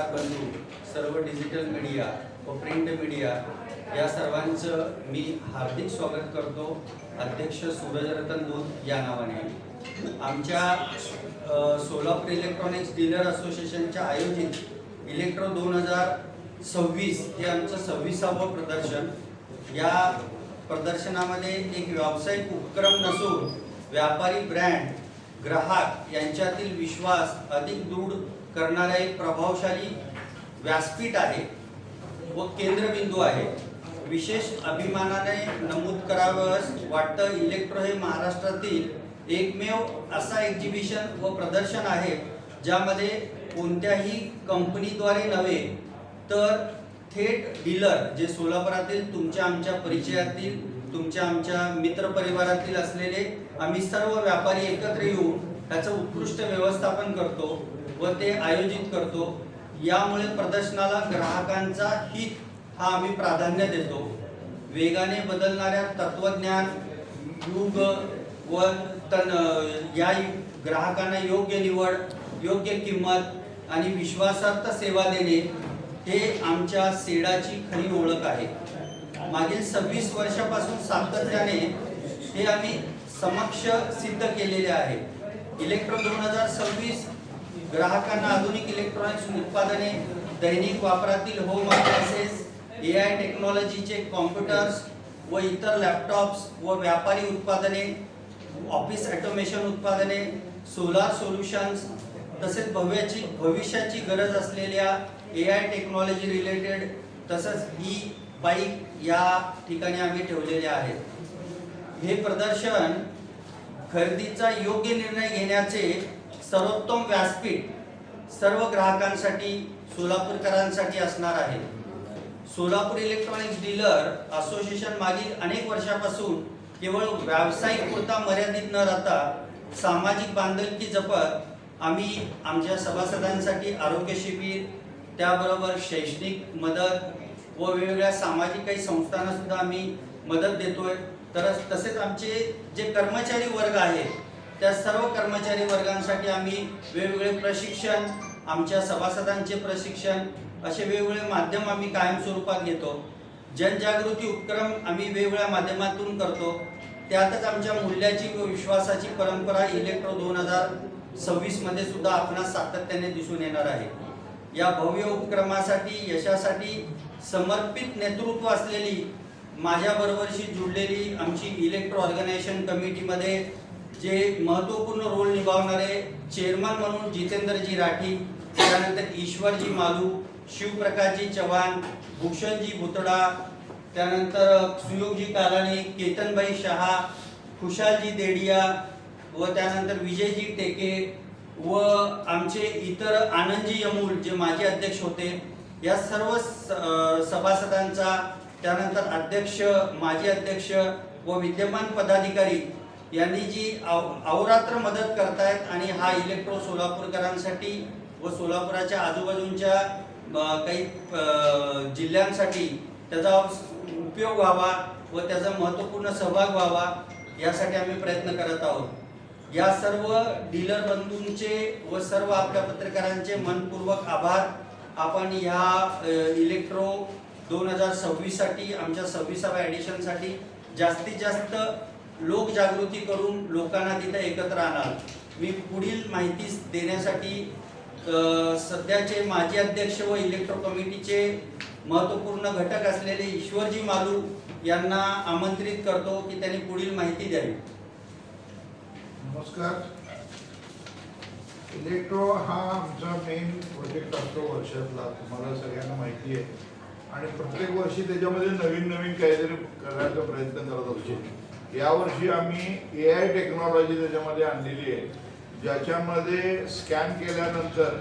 पत्रकार बंधू, सर्व डिजिटल मीडिया व प्रिंट मीडिया या सर्वांचं मी हार्दिक स्वागत करतो अध्यक्ष सूरजरतन दूत या नावाने। आमच्या सोलापूर इलेक्ट्रॉनिक्स डीलर असोसिएशनच्या आयोजित इलेक्ट्रो 2026 हे आमचं 26वे प्रदर्शन। या प्रदर्शनामध्ये एक व्यावसायिक उपक्रम नसून व्यापारी, ब्रँड, ग्राहक यांच्यातील विश्वास अधिक दृढ करणारा एक प्रभावशाली व्यासपीठ आहे व केंद्रबिंदू आहे। विशेष अभिमानाने नमूद करावं वाटतं, इलेक्ट्रो हे महाराष्ट्रातील एकमेव असा एक्झिबिशन व प्रदर्शन आहे ज्यामध्ये कोणत्याही कंपनीद्वारे नव्हे तर थेट डीलर जे सोलापुरातील तुमच्या आमच्या परिचयातील, तुमच्या आमच्या मित्रपरिवारातील असलेले आम्ही सर्व व्यापारी एकत्र येऊन त्याचं उत्कृष्ट व्यवस्थापन करतो व ते आयोजित करतो। यामुळे प्रदर्शनाला ग्राहकांचा हित हा आम्ही प्राधान्य देतो। वेगाने बदलणाऱ्या तत्वज्ञान युग व या ग्राहकांना योग्य निवड, योग्य किंमत आणि विश्वासार्थ सेवा देणे हे आमच्या सेडाची खरी ओळख आहे। मागील 26 वर्षापासून सातत्याने हे आम्ही समक्ष सिद्ध केलेले आहे। इलेक्ट्रो 2026 ग्राहकांना आधुनिक इलेक्ट्रॉनिक्स उत्पादने, दैनिक वापरातील होम अप्लायन्सेस, AI टेक्नॉलॉजीचे कॉम्प्युटर्स व इतर लॅपटॉप्स व व्यापारी उत्पादने, ऑफिस ऑटोमेशन उत्पादने, सोलार सोल्युशन्स तसेच भविष्याची गरज असलेल्या AI टेक्नॉलॉजी रिलेटेड तसंच ई बाईक या ठिकाणी आम्ही ठेवलेले आहेत। हे प्रदर्शन खरेदीचा योग्य निर्णय घेण्याचे सर्वोत्तम व्यासपीठ सर्व ग्राहकांसाठी, सोलापूरकरांसाठी असणार आहे। सोलापूर इलेक्ट्रॉनिक्स डीलर असोसिएशन मागील अनेक वर्षापासून केवळ व्यावसायिक पुरता मर्यादित न राहता सामाजिक बांधिलकी जपत आम्ही आमच्या सभासदांसाठी आरोग्य शिबिर, त्याबरोबर शैक्षणिक मदत व वेगवेगळ्या सामाजिक काही संस्थांना सुद्धा आम्ही मदत देतोय। तसेच आमचे जे कर्मचारी वर्ग आहेत त्या सर्व कर्मचारी वर्गांसाठी आम्ही वेगवेगळे प्रशिक्षण, आमच्या सभासदांचे प्रशिक्षण असे वेगवेगळे माध्यम आम्ही कायम स्वरूपात घेतो। जनजागृती उपक्रम आम्ही वेगवेगळ्या माध्यमातून करतो। त्यातच आमच्या मूल्याची व विश्वासाची परंपरा इलेक्ट्रो 2026 मध्ये सुद्धा आपणास सातत्याने दिसून येणार आहे। या भव्य उपक्रमासाठी, यशासाठी समर्पित नेतृत्व असलेली माझ्याबरोबरशी जुळलेली आमची इलेक्ट्रो ऑर्गनायझेशन कमिटीमध्ये जे महत्त्वपूर्ण रोल निभावणारे चेअरमन म्हणून जितेंद्रजी राठी, त्यानंतर ईश्वरजी मालू, शिवप्रकाशजी चव्हाण, भूषणजी भुतडा, त्यानंतर सुयोगजी कालानी, केतनभाई शहा, खुशालजी देडिया व त्यानंतर विजयजी टेके व आमचे इतर आनंदजी यमूल जे माजी अध्यक्ष होते, या सर्व सभासदांचा, त्यानंतर अध्यक्ष, माजी अध्यक्ष व विद्यमान पदाधिकारी यांनी जी अहोरात्र मदत करतायत आणि हा इलेक्ट्रो सोलापूरकरांसाठी व सोलापुराच्या आजूबाजूंच्या काही जिल्ह्यांसाठी त्याचा उपयोग व्हावा व त्याचा महत्त्वपूर्ण सहभाग व्हावा यासाठी आम्ही प्रयत्न करत आहोत। या सर्व डीलर बंधूंचे व सर्व आपल्या पत्रकारांचे मनपूर्वक आभार। आपण ह्या इलेक्ट्रो 2026 साठी, आमच्या 26व्या एडिशनसाठी जास्तीत जास्त लोकजागृती करून लोकांना तिथे एकत्र आणाल। मी पुढील माहिती देण्यासाठी सध्याचे माजी अध्यक्ष व इलेक्ट्रो कमिटीचे महत्त्वपूर्ण घटक असलेले ईश्वरजी मालू यांना आमंत्रित करतो की त्यांनी पुढील माहिती द्यावी। नमस्कार। इलेक्ट्रो हा आमचा मेन प्रोजेक्ट असतो वर्षातला, तुम्हाला सगळ्यांना माहिती आहे, आणि प्रत्येक वर्षी त्याच्यामध्ये नवीन नवीन काहीतरी करायचा प्रयत्न करत असतो। यावर्षी आम्ही AI टेक्नॉलॉजी त्याच्यामध्ये आणलेली आहे, ज्याच्यामध्ये स्कॅन केल्यानंतर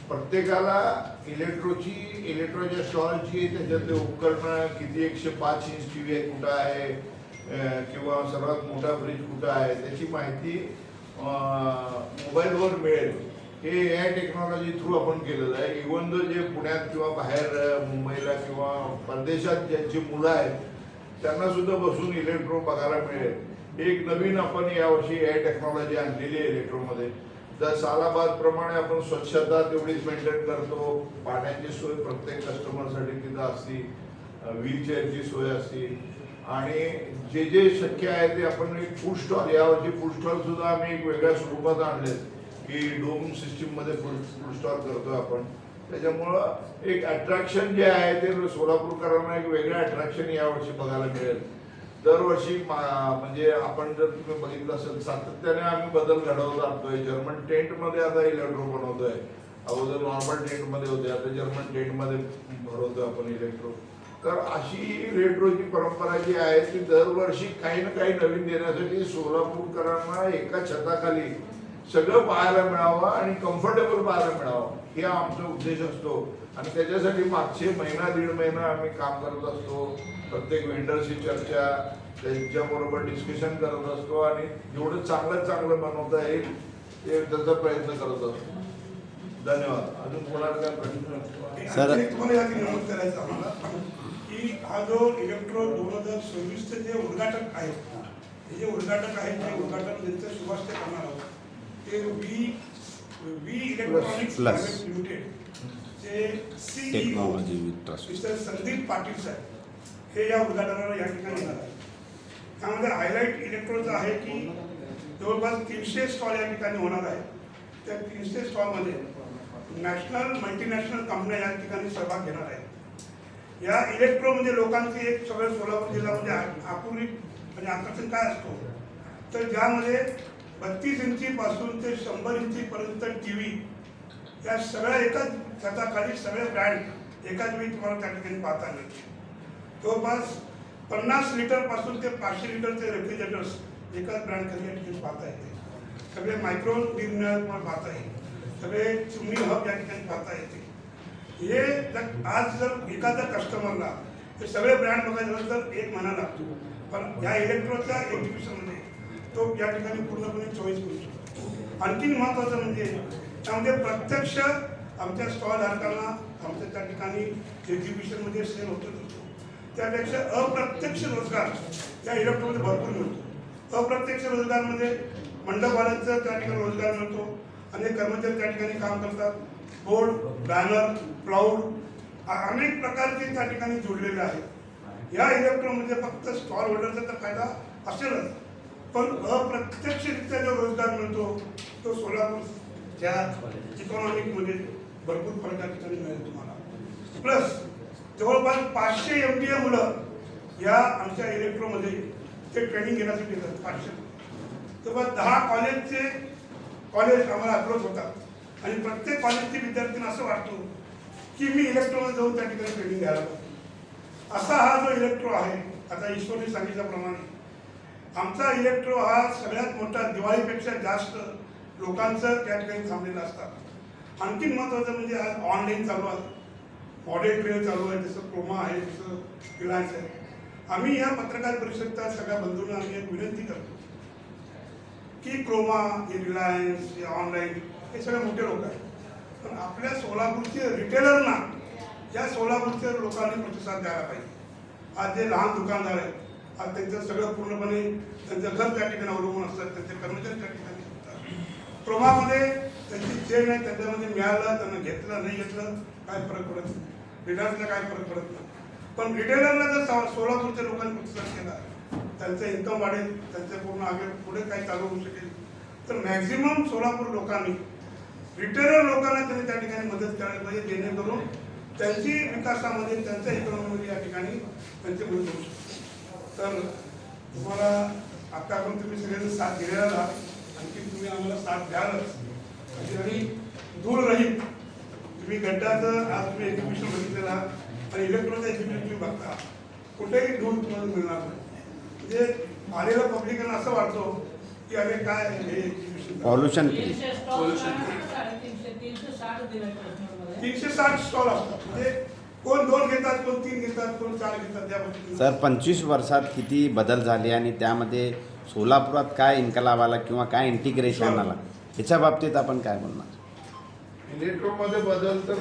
प्रत्येकाला इलेक्ट्रोच्या स्टॉलची, त्याच्यातले उपकरणं किती, 105 इंच TV कुठं आहे किंवा सर्वात मोठा फ्रीज कुठं आहे त्याची माहिती मोबाईलवर मिळेल। हे AI टेक्नॉलॉजी थ्रू आपण केलेलं आहे। इव्हन दो जे पुण्यात किंवा बाहेर मुंबईला किंवा परदेशात ज्यांची मुलं आहेत त्यांना सुद्धा बसून इलेक्ट्रो बघायला मिळेल। एक नवीन आपण यावर्षी AI टेक्नॉलॉजी आणलेली आहे इलेक्ट्रोमध्ये, तर सालाबाद प्रमाणे आपण स्वच्छता तेवढीच मेंटेन करतो, पाण्याची सोय प्रत्येक कस्टमरसाठी तिथं असती, व्हीलचेअरची सोय असती आणि जे जे शक्य आहे ते आपण एक फूड स्टॉल, यावर्षी फूड स्टॉल सुद्धा आम्ही एक वेगळ्या स्वरूपात आणले की डोम सिस्टीम मध्ये फूड स्टॉल करतोय आपण. त्याच्यामुळं एक अट्रॅक्शन जे आहे ते सोलापूरकरांना एक वेगळं अट्रॅक्शन यावर्षी बघायला मिळेल. दरवर्षी म्हणजे आपण जर तुम्ही बघितलं असेल सातत्याने आम्ही बदल घडवत आणतोय. जर्मन टेंटमध्ये आता इलेक्ट्रो बनवतोय, अगोदर नॉर्मल टेंटमध्ये होते, आता जर्मन टेंटमध्ये भरवतोय आपण इलेक्ट्रो. तर अशी रेट्रोची परंपरा जी आहे ती दरवर्षी काही ना काही नवीन देण्यासाठी सोलापूरकरांना एका छताखाली सगळं पाहायला मिळावं आणि कम्फर्टेबल पाहायला मिळावं, हे आमचा उद्देश असतो. आणि त्याच्यासाठी मागचे महिना दीड महिना आम्ही काम करत असतो. प्रत्येक वेंडरशी चर्चा, त्यांच्याबरोबर डिस्कशन करत असतो आणि जेवढं चांगलं बनवता येईल ते त्याचा प्रयत्न करत असतो. धन्यवाद. अजून कोणाला काय प्रश्न? सर तुम्हाला याची नमूद करायचं आम्हाला की हा जो इलेक्ट्रो 2026चे जे उद्घाटक आहेत, हे जे उद्घाटक आहेत ते उद्घाटन ज्यांचं सुभाष ते करणार आहोत ते वी इलेक्ट्रॉनिक्स प्रायव्हेट लिमिटेड चे CEO मिस्टर संदीप पाटील साहेब हे या उद्घाटनाला या ठिकाणी येणार आहे. त्यामध्ये हायलाईट इलेक्ट्रोचं आहे की जवळपास 300 स्टॉल या ठिकाणी होणार आहे. त्या 300 स्टॉलमध्ये नॅशनल मल्टीनॅशनल कंपन्या या ठिकाणी सहभाग घेणार आहेत. या इलेक्ट्रो म्हणजे लोकांची एक सगळं सोलापूर जिल्ह्यामध्ये आपुरी म्हणजे आकर्षण काय असतो तर ज्यामध्ये 32 इंचीपासून ते 100 इंचीपर्यंत TV या सगळ्या एकाच छताखाली सगळे ब्रँड एकाच वेळी तुम्हाला त्या ठिकाणी पाहता मिळते. जवळपास 50 लिटरपासून ते 500 लिटरचे रेफ्रिजरेटर्स एकाच ब्रँडखाली या ठिकाणी पाहता येते. सगळे मायक्रो निर्णय तुम्हाला पाहता येईल, सगळे चिमणी हब या ठिकाणी पाहता येते. हे आज जर एखाद्या कस्टमरला हे सगळे ब्रँड बघायचं झालं तर 1 महिना लागतो, पण या इलेक्ट्रोच्या एक्झिबिशनमध्ये तो या ठिकाणी पूर्णपणे चॉईस करू शकतो. आणखीन महत्त्वाचं म्हणजे त्यामध्ये प्रत्यक्ष आमच्या स्टॉल धारकांना आमच्या त्या ठिकाणी एक्झिबिशनमध्ये सेल होतच होतो. त्यापेक्षा अप्रत्यक्ष रोजगार त्या इलेक्ट्रोमध्ये भरपूर मिळतो. अप्रत्यक्ष रोजगारमध्ये मंडपवाल्यांचा त्या ठिकाणी रोजगार मिळतो. अनेक कर्मचारी त्या ठिकाणी काम करतात. बोर्ड, बॅनर, प्लाऊड अनेक प्रकारचे त्या ठिकाणी जोडलेले आहेत. या इलेक्ट्रोमध्ये फक्त स्टॉल होल्डरचा तर फायदा असेलच, पण अप्रत्यक्षरित्या जो रोजगार मिळतो तो सोलापूरच्या इकॉनॉमिकमध्ये भरपूर फरक त्या ठिकाणी मिळेल तुम्हाला. प्लस जवळपास 500 MBA मुलं या आमच्या इलेक्ट्रोमध्ये ते ट्रेनिंग घेण्यासाठी येतात. 500 जवळपास 10 कॉलेज आम्हाला अप्रोच होतात आणि प्रत्येक कॉलेजचे विद्यार्थ्यांना असं वाटतो की मी इलेक्ट्रोमध्ये जाऊन त्या ठिकाणी ट्रेनिंग घ्यायला पाहिजे. असा हा जो इलेक्ट्रो आहे, आता ईश्वरने सांगितल्याप्रमाणे आमचा इलेक्ट्रो हा सगळ्यात मोठा दिवाळीपेक्षा जास्त लोकांचं त्या ठिकाणी थांबलेलं असतात. आणखीन महत्त्वाचं म्हणजे आज ऑनलाईन चालू आहे, मॉडेल ट्रेन चालू आहे, जसं क्रोमा आहे, जसं रिलायन्स आहे. आम्ही या पत्रकार परिषदेच्या सगळ्या बंधूंना आम्ही एक विनंती करतो की क्रोमा, हे रिलायन्स, हे ऑनलाईन हे सगळे मोठे लोक आहेत, पण आपल्या सोलापूरचे रिटेलरना या सोलापूरच्या लोकांनी प्रतिसाद द्यायला पाहिजे. आज जे लहान दुकानदार आहेत आज त्यांचं सगळं पूर्णपणे त्यांचं घर त्या ठिकाणी अवलंबून असतात, त्यांचे कर्मचारी त्या ठिकाणी असतात. क्रोमामध्ये त्यांची चेन आहे, त्याच्यामध्ये मिळालं, त्यांना घेतलं नाही घेतलं काय फरक पडत नाही, रिटेलरला काय फरक पडत नाही. पण रिटेलरला जर सोलापूरच्या लोकांनी प्रतिसाद केला, त्यांचं इन्कम वाढेल, त्यांचं पूर्ण आगे पुढे काही चालू होऊ शकेल. तर मॅक्झिमम सोलापूर लोकांनी रिटेलर लोकांना त्यांनी त्या ठिकाणी मदत करायला पाहिजे, जेणेकरून त्यांची विकासामध्ये त्यांच्या इकॉनॉमीमध्ये या ठिकाणी त्यांचे मदत होऊ शकते. तर तुम्हाला आत्तापर्यंत तुम्ही सगळ्यांनी साथ दिलेला आहात, आणखी तुम्ही आम्हाला साथ द्यालच आणि दूर राहील. तुम्ही गड्ड्याचं आज तुम्ही एक्झिबिशन बघितलेलं आहात आणि इलेक्ट्रॉनिक एक्झिबिशन तुम्ही बघता, कुठेही धूळ तुम्हाला मिळणार नाही. म्हणजे आलेलं पब्लिकांना असं वाटतो की अरे काय हे एक्झिबिशन पॉल्युशन 360 स्टॉल असतात. म्हणजे कोण 2 घेतात, कोण 3 घेतात, कोण 4 घेतात. त्या पद्धतीने सर 25 वर्षात किती बदल झाले आणि त्यामध्ये सोलापुरात काय इन्कलाब आला किंवा काय इंटिग्रेशन आला याच्या बाबतीत आपण काय बोलणार? इलेक्ट्रोमध्ये बदल तर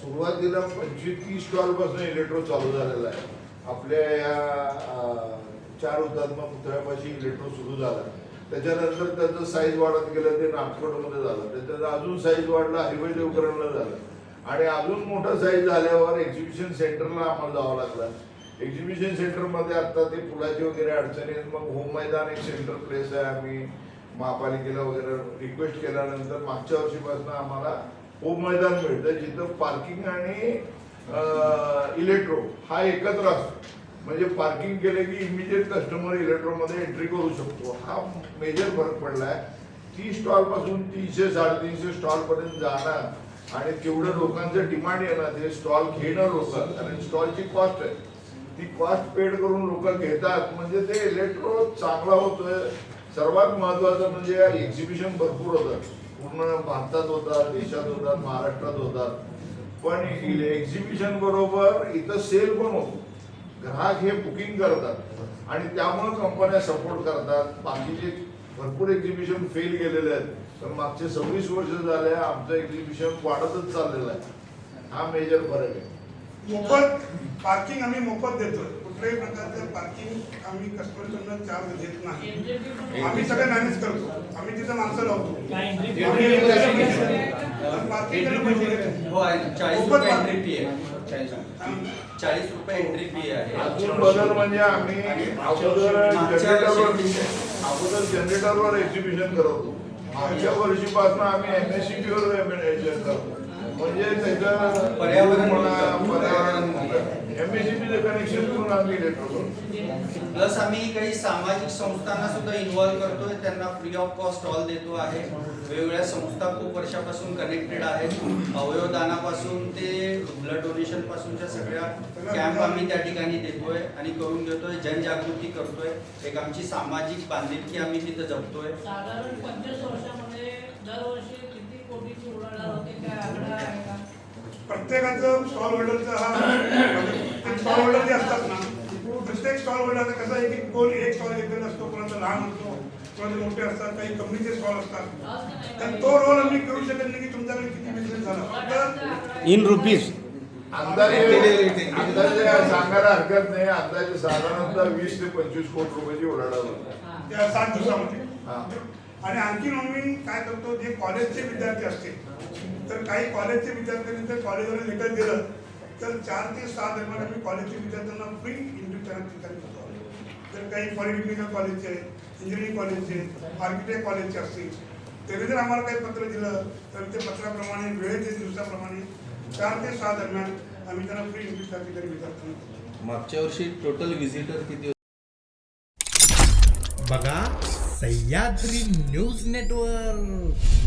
सुरुवातीला 25-30 स्टॉलपासून इलेक्ट्रो चालू झालेला आहे. आपल्या या 4 हुतात्मा पुतळ्यापाशी इलेक्ट्रो सुरू झाला त्याच्यानंतर त्याचं साईज वाढत गेलं, ते नागपूरमध्ये झालं, त्याच्यात अजून साईज वाढला, हरिभाई देवकरणला झालं, आणि अजून मोठं साईज झाल्यावर एक्झिबिशन सेंटरला आम्हाला जावं लागलं. एक्झिबिशन सेंटरमध्ये आता ते पुलाची वगैरे अडचणी आहेत. मग होम मैदान एक सेंटर प्लेस आहे, आम्ही महापालिकेला वगैरे रिक्वेस्ट केल्यानंतर मागच्या वर्षीपासून आम्हाला होम मैदान मिळतं, जिथं पार्किंग आणि इलेक्ट्रो हा एकत्र असतो. म्हणजे पार्किंग केलं की इमिजिएट कस्टमर इलेक्ट्रोमध्ये एंट्री करू शकतो. हा मेजर फरक पडला आहे. 30 स्टॉलपासून 300-350 स्टॉलपर्यंत जाणार आणि तेवढं लोकांचं डिमांड येणार, ते स्टॉल घेणं लोक, आणि स्टॉलची कॉस्ट आहे, ती कॉस्ट पेड करून लोक घेतात. म्हणजे ते इलेक्ट्रो चांगला होतोय. सर्वात महत्वाचं म्हणजे एक्झिबिशन भरपूर होतात, पूर्ण भारतात होतात, देशात होतात, महाराष्ट्रात होतात. पण एक्झिबिशन बरोबर इथं सेल पण होतो. ग्राहक हे बुकिंग करतात आणि त्यामुळे कंपन्या सपोर्ट करतात. बाकीचे भरपूर एक्झिबिशन फेल गेलेले आहेत, तर मागचे 26 वर्ष झाले आमचं एक्झिबिशन वाढतच चाललेलं आहे. हा मेजर फरक आहे. मोफत पार्किंग आम्ही मोफत देतोय. कुठल्याही प्रकारचं पार्किंग आम्ही कस्टमरकडनं चार्ज घेत नाही. आम्ही सगळं मॅनेज करतो. आम्ही तिथं माणसं लावतो. पार्किंग हो आहे ना, 40 रुपये एंट्री फी आहे. 40 रुपये एंट्री फी आहे. अजून बदल म्हणजे आम्ही अगोदर जनरेटरवर एक्झिबिशन करतो. मागच्या वर्षीपासून आम्ही MSCB वर करतो. म्हणजे त्याचं पर्यावरण MSCB कनेक्शन करून आम्ही इलेक्ट्रो करतो. प्लस आम्ही काही सामाजिक संस्थांना सुद्धा इन्व्हॉल्व करतोय, त्यांना फ्री ऑफ कॉस्ट स्टॉल देतो आहे. वेगवेगळ्या संस्था खूप वर्षापासून कनेक्टेड आहेत. अवयवदानापासून ते ब्लड डोनेशन पासूनच्या सगळ्या कॅम्प आम्ही त्या ठिकाणी देतोय आणि करून घेतोय. जनजागृती करतोय. एक आमची सामाजिक बांधिलकी आम्ही तिथं जपतोय. साधारण 25 वर्षामध्ये दरवर्षी किती कोटीची उलाढाल होते, काय आकडा आहे का? प्रत्येकाचं स्टॉल होल्डरचा हा स्टॉल होल्डर जे असतात ना, प्रत्येक स्टॉल होल्डर कसं आहे की कोण एक स्टॉल घेतलेला असतो, कोणाचा लहान असतो, कोणाचे मोठे असतात, काही कंपनीचे स्टॉल असतात. तर तो रोल आम्ही करू शकत नाही की तुमच्याकडे किती बिझनेस झाला. तर इन रुपीज अंदाजे सांगायला हरकत नाही. अंदाजे साधारणतः 20 ते 25 कोटी रुपयाची उलाढाल होते त्या 7 दिवसामध्ये. हा. आणि आणखी आम्ही काय करतो, जे कॉलेजचे विद्यार्थी असतील, तर काही कॉलेजचे विद्यार्थ्यांनी जर कॉलेजवर लेटर दिलं तर 4 ते 6 दरम्यान आम्ही कॉलेजच्या विद्यार्थ्यांना फ्री इंटरव्ह्यू ठिकाणी करतो. जर काही पॉलिटेक्निकल कॉलेजचे आहेत, इंजिनिअरिंग कॉलेजचे, आर्किटेक्ट कॉलेजचे असतील, त्यांनी जर आम्हाला काही पत्र दिलं तर ते पत्राप्रमाणे वेळेच्या दिवसाप्रमाणे 4 ते 6 दरम्यान आम्ही त्यांना फ्री इंटरव्ह्यू त्या ठिकाणी विद्यार्थ्यांना. मागच्या वर्षी टोटल व्हिजिटर किती होते? बघा सह्याद्री न्यूज नेटवर्क.